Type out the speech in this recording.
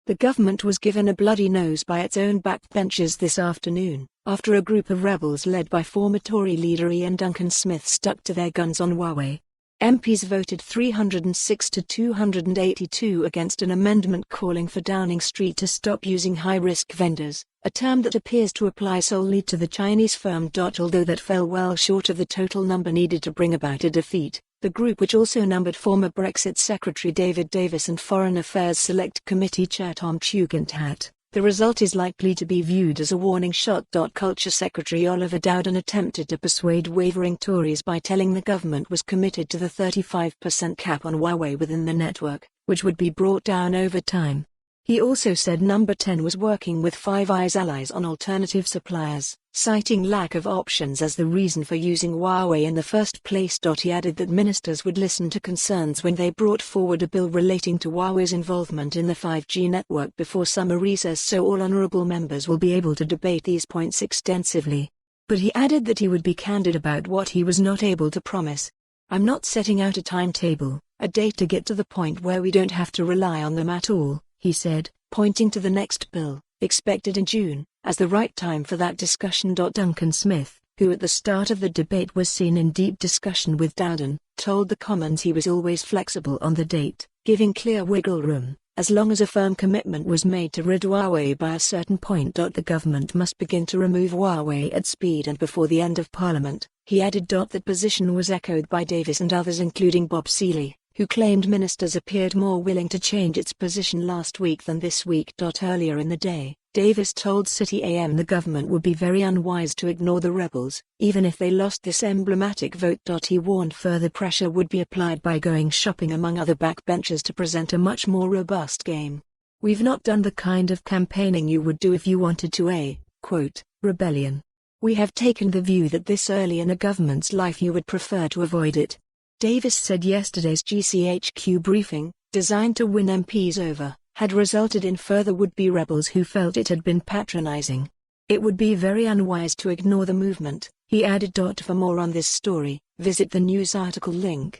The government was given a bloody nose by its own backbenchers this afternoon, after a group of rebels led by former Tory leader Iain Duncan Smith stuck to their guns on Huawei. MPs voted 306 to 282 against an amendment calling for Downing Street to stop using high-risk vendors, a term that appears to apply solely to the Chinese firm.Although that fell well short of the total number needed to bring about a defeat. The group, which also numbered former Brexit Secretary David Davis and Foreign Affairs Select Committee Chair Tom Tugendhat. The result is likely to be viewed as a warning shot. Culture Secretary Oliver Dowden attempted to persuade wavering Tories by telling the government was committed to the 35% cap on Huawei within the network, which would be brought down over time. He also said Number 10 was working with Five Eyes allies on alternative suppliers, citing lack of options as the reason for using Huawei in the first place. He added that ministers would listen to concerns when they brought forward a bill relating to Huawei's involvement in the 5G network before summer recess, so all honourable members will be able to debate these points extensively. But he added that he would be candid about what he was not able to promise. "I'm not setting out a timetable, a date to get to the point where we don't have to rely on them at all," he said, pointing to the next bill, expected in June, as the right time for that discussion. Duncan Smith, who at the start of the debate was seen in deep discussion with Dowden, told the Commons he was always flexible on the date, giving clear wiggle room, as long as a firm commitment was made to rid Huawei by a certain point. The government must begin to remove Huawei at speed and before the end of Parliament. He added that position was echoed by Davis and others, including Bob Seeley, who claimed ministers appeared more willing to change its position last week than this week. Earlier in the day, Davis told City AM the government would be very unwise to ignore the rebels, even if they lost this emblematic vote. He warned further pressure would be applied by going shopping among other backbenchers to present a much more robust game. "We've not done the kind of campaigning you would do if you wanted to a, quote, rebellion. We have taken the view that this early in a government's life you would prefer to avoid it," Davis said. Yesterday's GCHQ briefing, designed to win MPs over, had resulted in further would-be rebels who felt it had been patronizing. "It would be very unwise to ignore the movement," he added. For more on this story, visit the news article link.